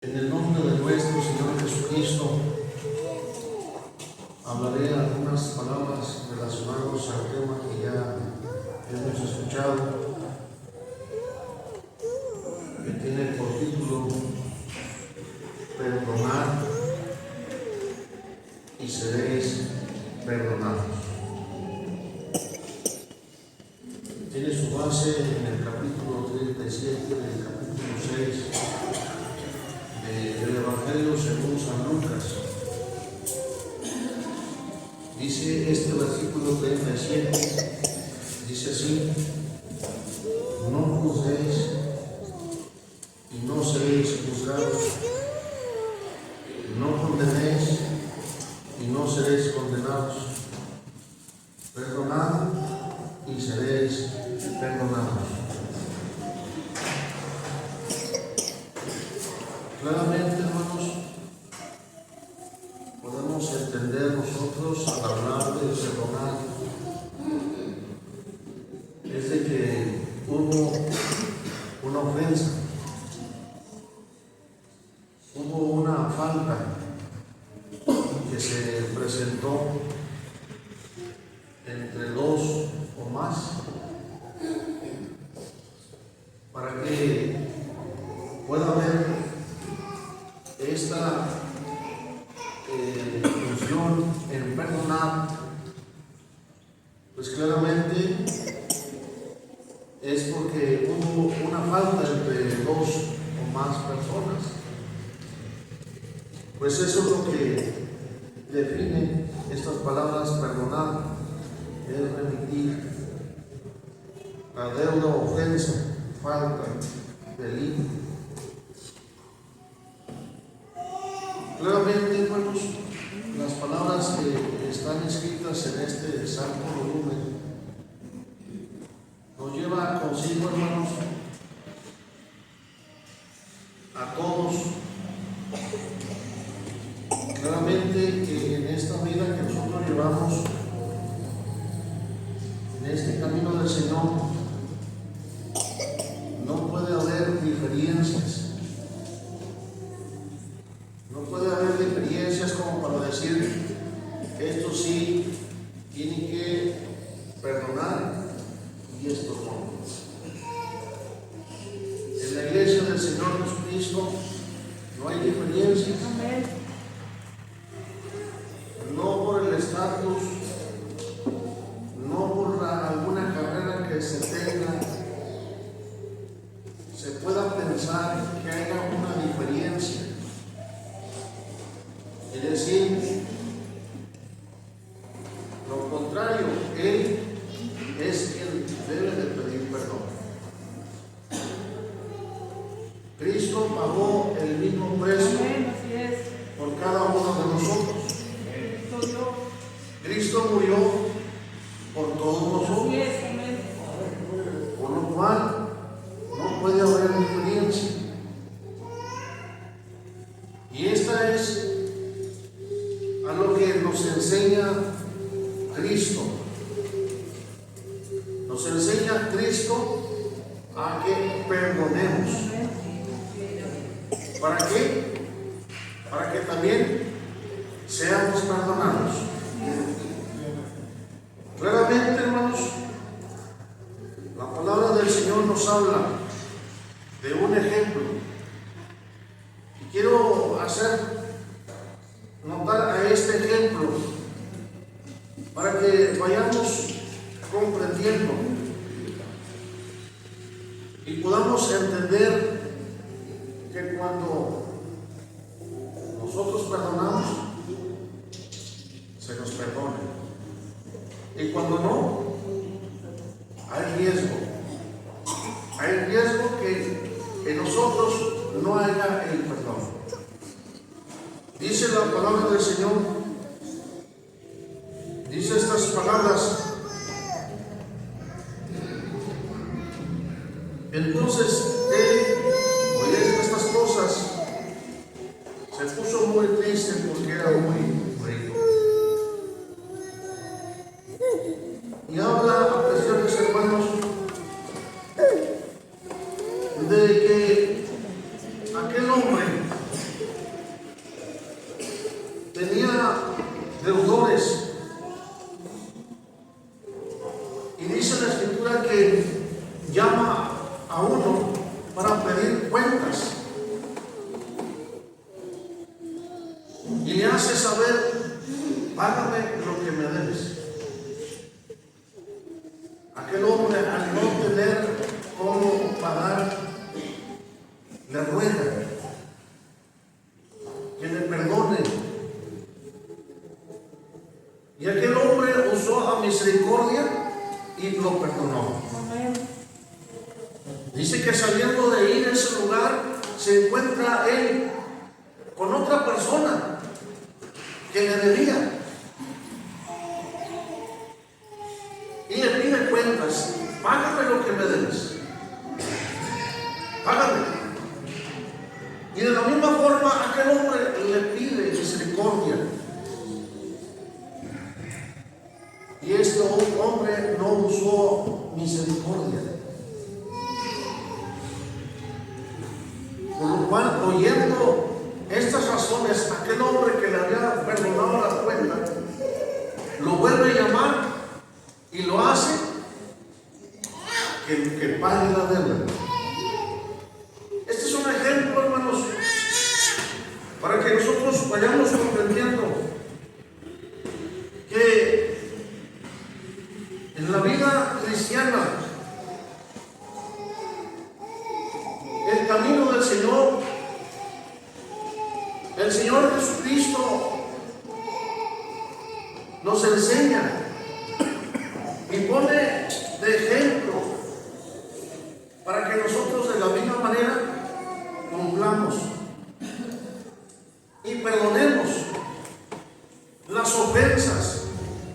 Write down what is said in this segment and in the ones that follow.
En el nombre de nuestro Señor Jesucristo, hablaré algunas palabras relacionadas al tema que ya hemos escuchado, que tiene por título Perdonar y seréis perdonados. Tiene su base en el capítulo 37 del capítulo 6 del Evangelio según San Lucas. Dice este versículo 37, dice así: no juzguéis y no seréis juzgados, no condenéis y no seréis condenados, perdonad y seréis perdonados. Claramente, hermanos, podemos entender nosotros al hablar de perdonar es de que hubo una ofensa, hubo una falta que se presentó entre dos o más, para que pueda haber esta función en perdonar, pues claramente es porque hubo una falta entre dos o más personas. Pues eso es lo que define estas palabras: perdonar es remitir la deuda, ofensa, falta, delito. Claramente, hermanos, las palabras que están escritas en este santo volumen nos lleva consigo, hermanos, a todos, claramente que en esta vida que nosotros llevamos, en este camino del Señor, no puede haber diferencias. No puede haber diferencias como para decir, esto sí tiene que perdonar y esto no. En la iglesia del Señor Jesucristo no hay diferencias. No por el estatus, no por alguna carrera que se tenga, se pueda pensar que haya una diferencia. Es decir, lo contrario, Él es quien debe de pedir perdón. Cristo pagó el mismo precio por cada uno de nosotros. Cristo murió por todos nosotros, por lo cual no puede haber diferencia. Y esta es a lo que nos enseña Cristo. Nos enseña Cristo a que perdonemos. ¿Para qué? Para que también seamos perdonados. Claramente, hermanos, la palabra del Señor nos habla de un ejemplo. Y quiero hacer notar a este ejemplo para que vayamos comprendiendo y podamos entender que cuando nosotros perdonamos, se nos perdona, y cuando no, hay riesgo que en nosotros no haya el perdón. Dice la palabra del Señor, dice estas palabras: entonces él, oyendo estas cosas, se puso muy triste porque era muy rico. Y habla, apreciables hermanos, de que aquel hombre hace saber: págame lo que me debes. Aquel hombre, al no tener cómo pagar, le ruega que le perdone. Y aquel hombre usó a misericordia y lo perdonó. Dice que saliendo de ir a ese lugar, se encuentra él con otra persona que le debía. Y le pide cuentas: págame lo que me debes. Págame. Y de la misma forma, aquel hombre le pide misericordia. Y este hombre no usó misericordia. Por lo cual, oyendo estas razones, aquel hombre que le había perdonado la cuenta lo vuelve a llamar y lo hace que pague la deuda. Este es un ejemplo, hermanos, para que nosotros vayamos comprendiendo que en la vida cristiana el camino del Señor, el Señor Jesucristo nos enseña y pone de ejemplo para que nosotros de la misma manera cumplamos y perdonemos las ofensas,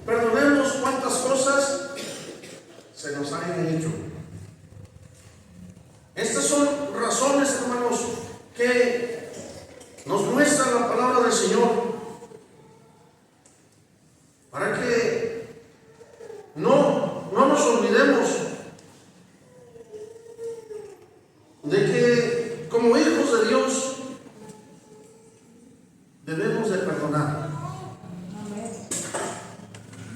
perdonemos cuantas cosas se nos hayan hecho. Estas son razones, hermanos, que nos muestra la palabra del Señor para que no nos olvidemos de que como hijos de Dios debemos de perdonar.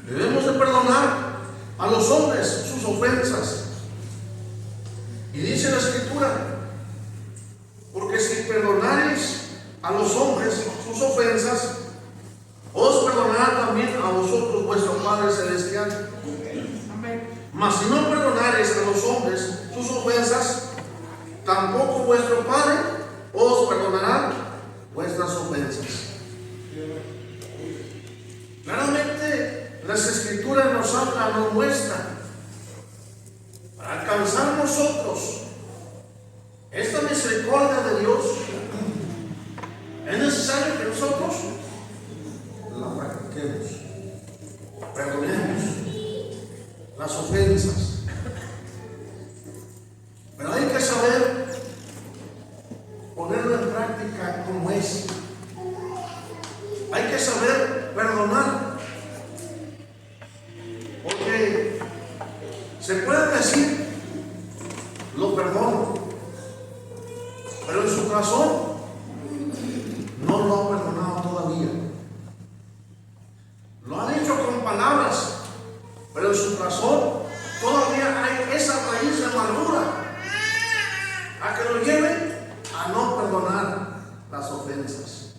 Debemos de perdonar a los hombres sus ofensas. Y dice la Escritura: porque si perdonareis a los hombres sus ofensas, os perdonará también a vosotros vuestro Padre Celestial. Mas si no perdonareis a los hombres sus ofensas, tampoco vuestro Padre os perdonará vuestras ofensas. Claramente las Escrituras nos hablan, nos muestran: para alcanzar nosotros esta misericordia de Dios, es necesario que nosotros la practiquemos, perdonemos las ofensas. Pero hay que saber ponerlo en práctica como es. Hay que saber perdonar, porque se puede decir: lo perdono, pero en su corazón no lo ha perdonado todavía. Lo ha dicho con palabras, pero en su corazón todavía hay esa raíz de amargura a que lo lleve a no perdonar las ofensas.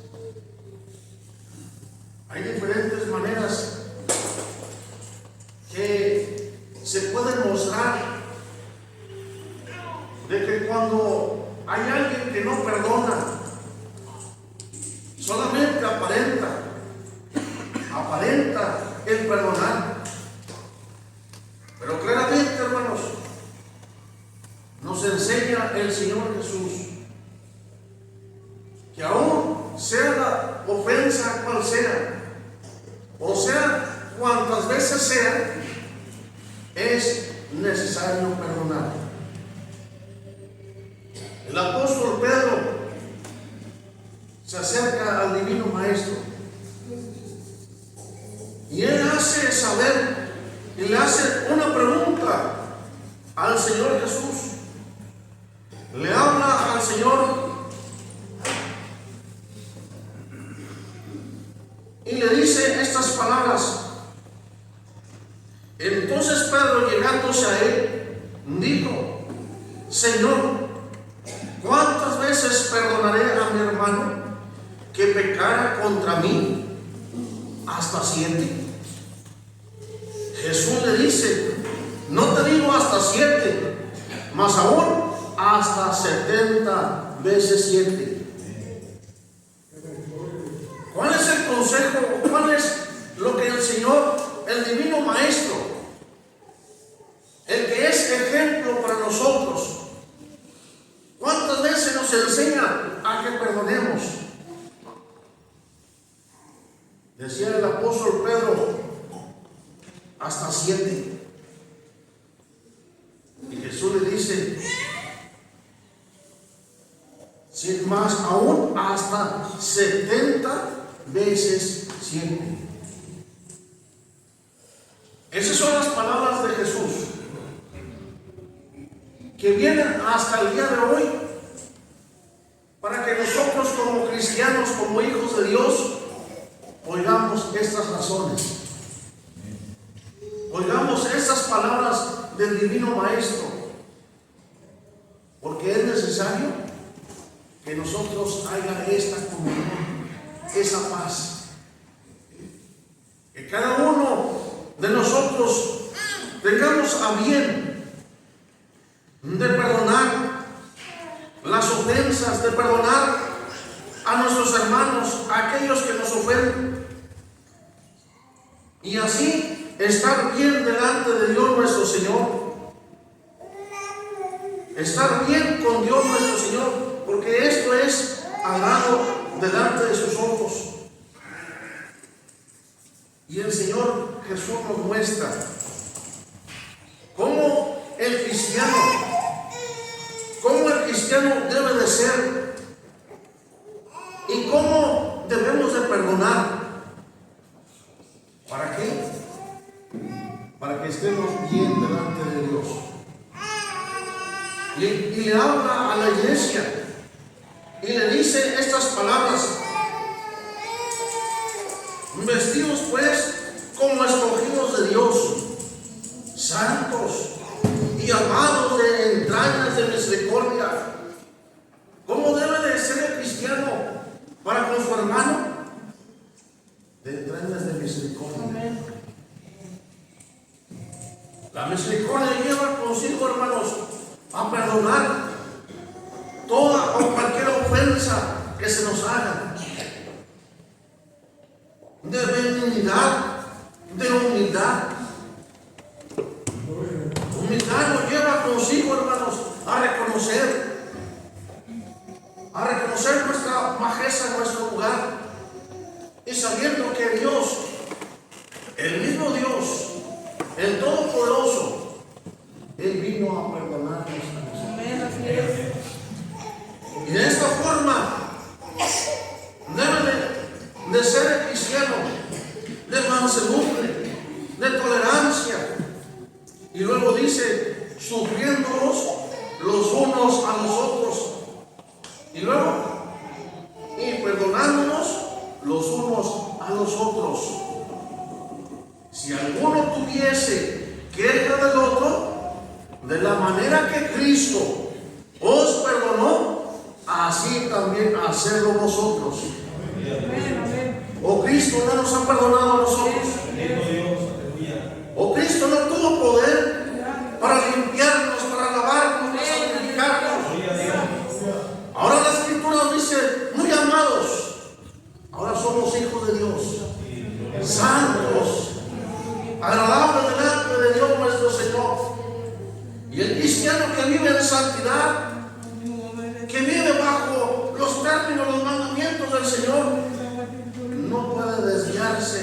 Hay diferentes maneras que se pueden mostrar de que cuando hay alguien que no perdona, solamente aparenta el perdonar. Pero claramente, hermanos, nos enseña el Señor Jesús que aún sea la ofensa cual sea, o sea cuantas veces sea, es necesario perdonar. El apóstol Pedro se acerca al divino Maestro y él hace saber y le hace una pregunta al Señor Jesús. Le habla al Señor y le dice estas palabras. Entonces Pedro, llegándose a él, dijo: Señor, ¿cuántas veces perdonaré a mi hermano que pecara contra mí? hasta 7. Jesús le dice, no te digo hasta 7, mas aún hasta 70 veces 7. ¿Cuál es el consejo? ¿Cuál es lo que el Señor, el Divino Maestro, el que es ejemplo para nosotros, cuántas veces nos enseña a que perdonemos? Decía el apóstol Pedro, hasta 7. Y Jesús le dice, sin más aún hasta 70 veces 7. Esas son las palabras de Jesús que vienen hasta el día de hoy para que nosotros como cristianos, como hijos de Dios, oigamos estas razones, oigamos estas palabras del Divino Maestro, porque es necesario que nosotros haya esta comunión, esa paz, que cada uno de nosotros tengamos a bien de perdonar las ofensas, de perdonar a nuestros hermanos, a aquellos que nos ofenden, y así estar bien delante de Dios nuestro Señor, estar bien con Dios nuestro Señor, porque esto es agrado delante de sus ojos. Y el Señor Jesús nos muestra cómo el cristiano debe de ser y cómo debemos de perdonar. ¿Para qué? Para que estemos bien delante de Dios. Y le habla a la iglesia y le dice estas palabras: vestidos pues como escogidos de Dios, santos y amados de entrañas de misericordia. ¿Cómo debe de ser el cristiano para con su hermano? De entrañas de misericordia. La misericordia lleva consigo, hermanos, a perdonar toda o cualquier ofensa que se nos haga, de benignidad, de humildad. Humildad nos lleva consigo, hermanos, a reconocer nuestra majestad en nuestro lugar, y sabiendo que Dios, el mismo Dios, el Todopoderoso, Él vino a perdonarnos a nosotros. Y de esta forma debe de ser el cristiano, de mansedumbre, de tolerancia. Y luego dice, sufriéndonos los unos a los otros. Y luego, y perdonándonos los unos a los otros. Si alguno tuviese queja del otro, de la manera que Cristo os perdonó, así también hacedlo vosotros. ¿O Cristo no nos ha perdonado a nosotros? ¿O Cristo no tuvo poder para limpiarnos, para lavarnos, para santificarnos? Ahora la Escritura nos dice, muy amados, ahora somos hijos de Dios, santos, agradables delante de Dios nuestro Señor. Y el cristiano que vive en santidad, que vive bajo los términos, los mandamientos del Señor, no puede desviarse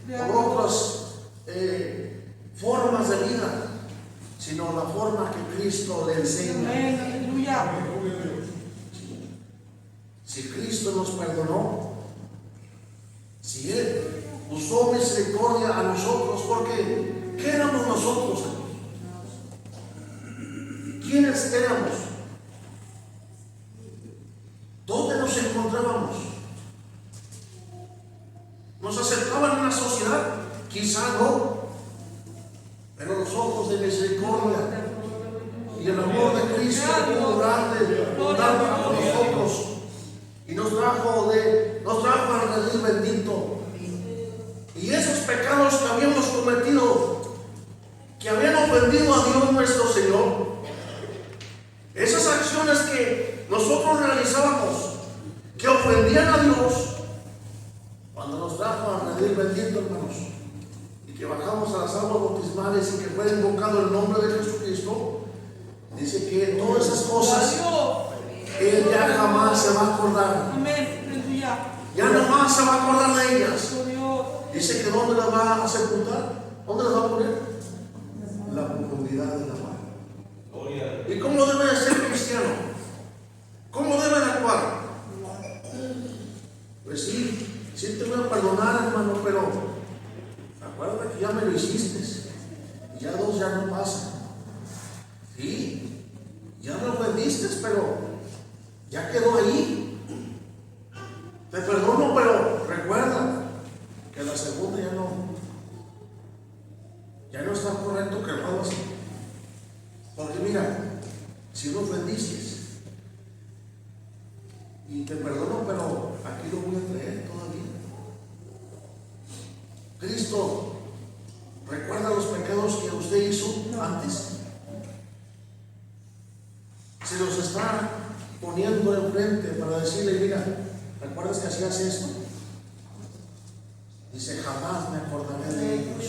por otras formas de vida, sino la forma que Cristo le enseña. Si Cristo nos perdonó, si Él usó misericordia a nosotros, porque ¿qué éramos nosotros? ¿Quiénes éramos? ¿Dónde nos encontrábamos? ¿Nos aceptaban en la sociedad? Quizá no, pero los ojos de misericordia y el amor de Cristo fue grande para nosotros, y nos trajo al redil bendito. pecados que habíamos cometido, que habían ofendido a Dios nuestro Señor. Esas acciones que nosotros realizábamos, que ofendían a Dios, cuando nos trajo a rendir bendito, hermanos, y que bajamos a las aguas bautismales y que fue invocado el nombre de Jesucristo, dice que todas esas cosas Él ya jamás se va a acordar. Ya no más se va a acordar de ellas. Dice que ¿dónde las va a sepultar? ¿Dónde las va a poner? En la profundidad de la mar. ¿Y cómo debe de ser cristiano? ¿Cómo debe de actuar? Pues sí, sí te voy a perdonar, hermano, pero acuérdate que ya me lo hiciste y ya dos ya no pasa. Sí, ya me ofendiste, pero ya quedó ahí. Te perdono, pero recuerda que la segunda ya no está correcto que lo hagas así. Porque mira, si lo ofendiste y te perdono, pero aquí lo voy a traer todavía. Cristo recuerda los pecados que usted hizo antes. Se los está poniendo enfrente para decirle, mira, ¿recuerdas que hacías esto? Dice, jamás me acordaré de ellos.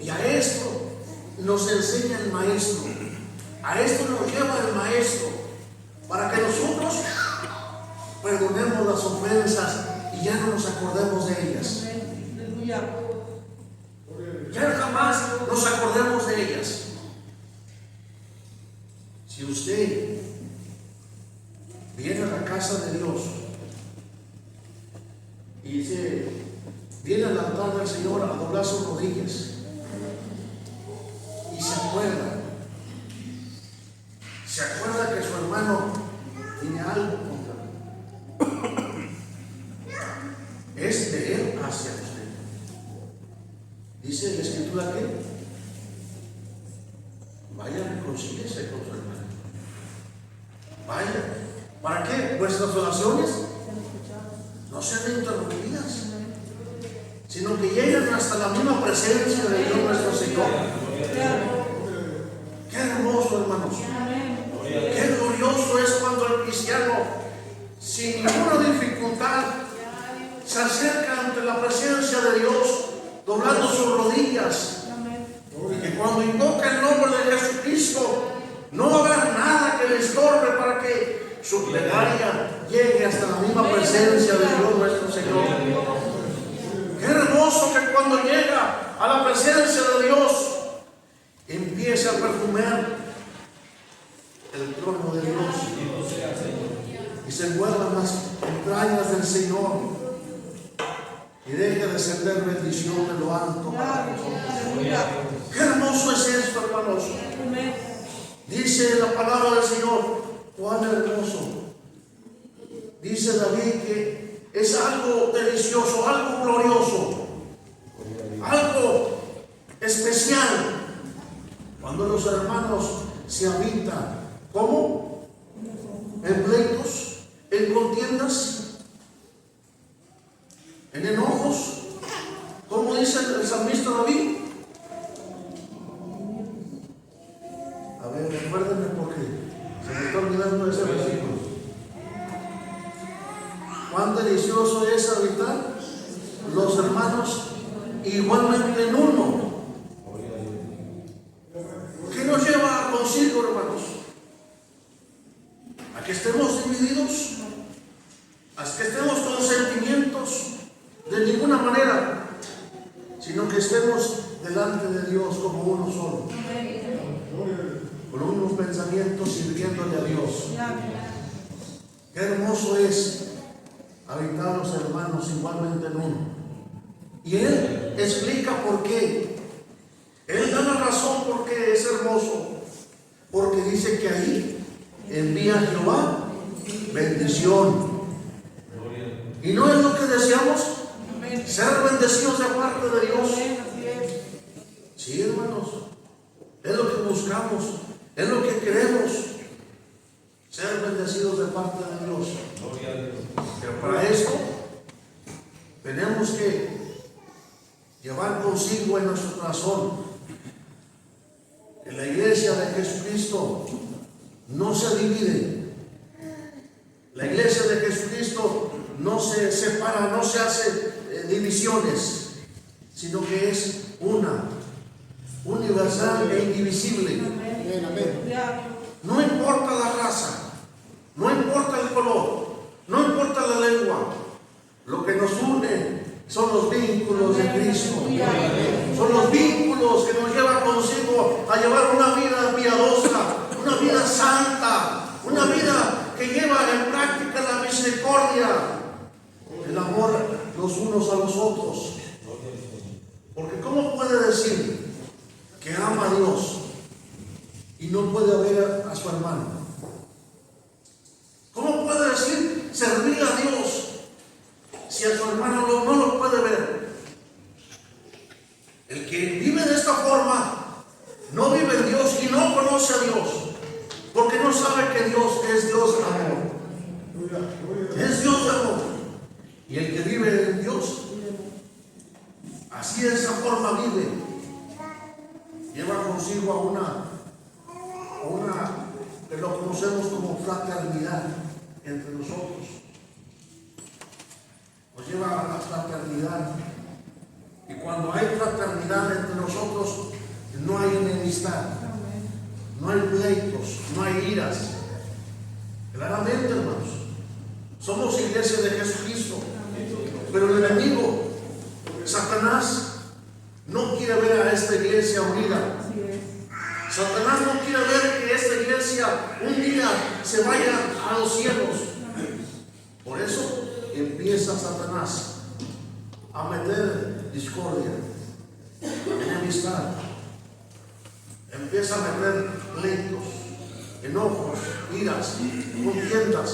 Y a esto nos enseña el Maestro. A esto nos lleva el Maestro. Para que nosotros perdonemos las ofensas y ya no nos acordemos de ellas. Ya jamás nos acordemos de ellas. Si usted viene a la casa de Dios y viene al altar del Señor a doblar sus rodillas y se acuerda que su hermano tiene algo contra mí, es de él hacia usted. Dice la Escritura que vaya, reconcíliese con su hermano. Vaya. ¿Para qué? Vuestras oraciones no sean interrumpidas, sino que lleguen hasta la misma presencia de Dios nuestro Señor. Qué hermoso, hermanos. Qué glorioso es cuando el cristiano, sin ninguna dificultad, se acerca ante la presencia de Dios, doblando sus rodillas. Y que cuando invoca el nombre de Jesucristo, no va a haber nada que le estorbe para que su plegaria llegue hasta la misma presencia de Dios nuestro Señor. Qué hermoso que cuando llega a la presencia de Dios empiece a perfumar el trono de Dios y se envuelvan las entrañas del Señor y deje descender bendición de lo alto para nosotros. Qué hermoso es esto, hermanos. Dice la palabra del Señor, cuán hermoso. Dice David que es algo delicioso, algo glorioso, algo especial cuando los hermanos se habitan. ¿Cómo? En pleitos, en contiendas, en enojos. ¿Cómo dice el salmista David? A ver, recuérdenme porque se me está olvidando ese versículo. Cuán delicioso es habitar los hermanos igualmente en uno. ¿Qué nos lleva consigo, hermanos? ¿A que estemos divididos? ¿A que estemos con sentimientos? De ninguna manera, sino que estemos delante de Dios como uno solo, con unos pensamientos sirviéndole a Dios. Qué hermoso es habitar los hermanos igualmente en uno. Y Él explica por qué. Él da la razón por qué es hermoso. Porque dice que ahí envía Jehová bendición. Y no es lo que deseamos, ser bendecidos de parte de Dios. Sí, hermanos, es lo que buscamos, es lo que queremos, ser bendecidos de parte de Dios. Pero para eso tenemos que consigo en nuestro corazón que la iglesia de Jesucristo no se divide. La iglesia de Jesucristo no se separa, no se hace divisiones, sino que es una, universal e indivisible. No importa la raza, no importa el color, no importa la lengua, lo que nos une son los vínculos de Cristo. Son los vínculos que nos llevan consigo a llevar una vida piadosa, una vida santa, una vida que lleva en práctica la misericordia, el amor los unos a los otros. Porque ¿cómo puede decir que ama a Dios y no puede ver a su hermano? ¿Cómo puede decir servir a Dios si a su hermano no lo puede ver? El que vive de esta forma no vive en Dios y no conoce a Dios, porque no sabe que Dios es Dios de amor. Es Dios de amor. Y el que vive en Dios, así de esa forma vive, lleva consigo a una que lo conocemos como fraternidad entre nosotros. Nos lleva a la fraternidad. Y cuando hay fraternidad entre nosotros, no hay enemistad, no hay pleitos, no hay iras. Claramente, hermanos, somos iglesia de Jesucristo, pero el enemigo, Satanás, no quiere ver a esta iglesia unida. Satanás no quiere ver que esta iglesia un día se vaya a los cielos. Por eso empieza Satanás a meter discordia, enemistad, empieza a meter pleitos, enojos, iras, contiendas.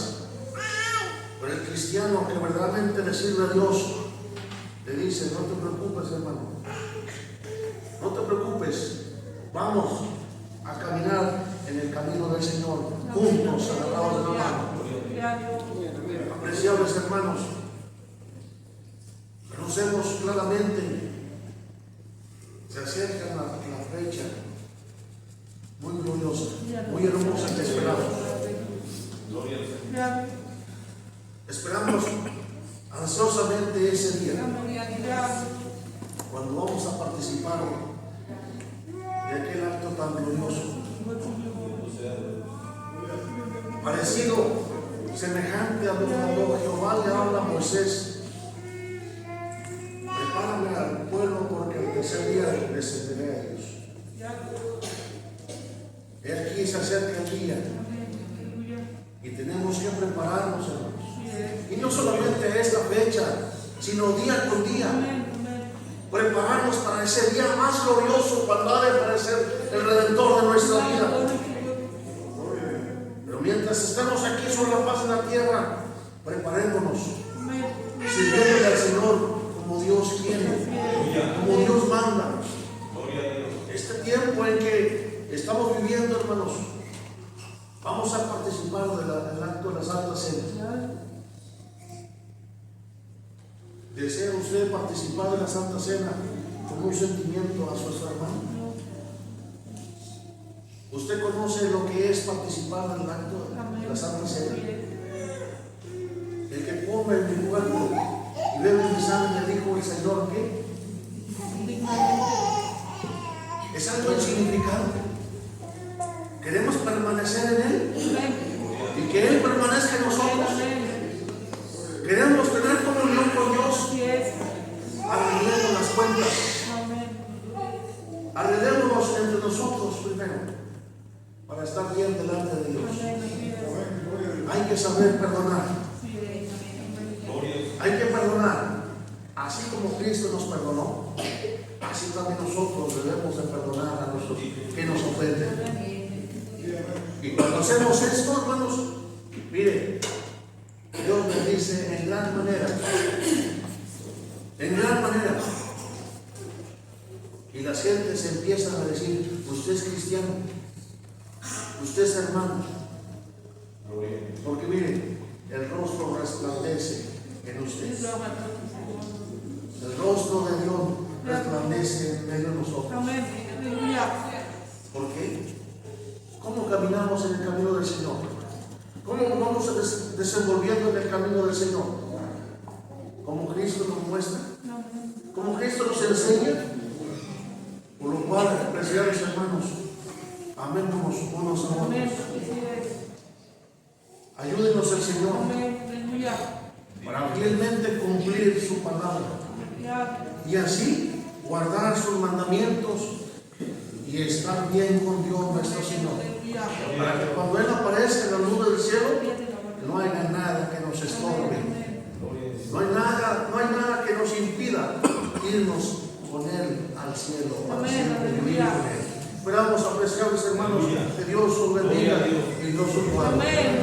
Pero el cristiano que verdaderamente le sirve a Dios le dice: no te preocupes, hermano, no te preocupes, vamos a caminar en el camino del Señor, juntos, agarrados de la mano. Apreciables hermanos, conocemos claramente, se acerca la fecha muy gloriosa, muy hermosa que esperamos. Esperamos ansiosamente ese día, cuando vamos a participar de aquel acto tan glorioso, parecido, semejante a lo que Jehová le habla a Moisés: prepárame al pueblo, porque el tercer día descenderé a ellos. He aquí se acerca el día y tenemos que prepararnos, hermanos. Y no solamente esta fecha, sino día con día. Prepararnos para ese día más glorioso, cuando ha de aparecer el Redentor de nuestra vida. Pero mientras estemos aquí sobre la faz de la tierra, preparémonos, sirviéndole al Señor como Dios quiere, como Dios manda. Este tiempo en que estamos viviendo, hermanos, vamos a participar del acto de la Santa Cena. ¿Desea usted participar de la Santa Cena con un sentimiento a su hermano? ¿Usted conoce lo que es participar del acto de la Santa Cena? El que come en mi cuerpo y bebe mi sangre, dijo el Señor, ¿qué? Es algo insignificante. Queremos permanecer en Él y que Él permanezca en nosotros. Queremos tener comunión con Dios. Arreglemos las cuentas. Arreglémonos entre nosotros primero, para estar bien delante de Dios. Hay que saber perdonar. Hay que perdonar. Así como Cristo nos perdonó, así también nosotros debemos de perdonar a los que nos ofenden. Y cuando hacemos esto, hermanos, mire, Dios me dice en gran manera, y las gentes empiezan a decir: usted es cristiano, usted es hermano, porque mire, el rostro resplandece en usted, el rostro de Dios resplandece permanece en medio de nosotros. Amén. Aleluya. ¿Por qué? ¿Cómo caminamos en el camino del Señor? ¿Cómo nos vamos desenvolviendo en el camino del Señor? ¿Como Cristo nos muestra? ¿Como Cristo nos enseña? Por lo cual, preciados hermanos, amémonos unos a otros. Amén. Ayúdenos el Señor Amén. Aleluya. para fielmente cumplir su palabra y así guardar sus mandamientos y estar bien con Dios nuestro Señor, para que cuando Él aparezca en la nube del cielo no haya nada que nos estorbe, no hay nada que nos impida irnos con Él al cielo para siempre vivir con Él. Esperamos, apreciables hermanos, que Dios os bendiga y Dios os guarde.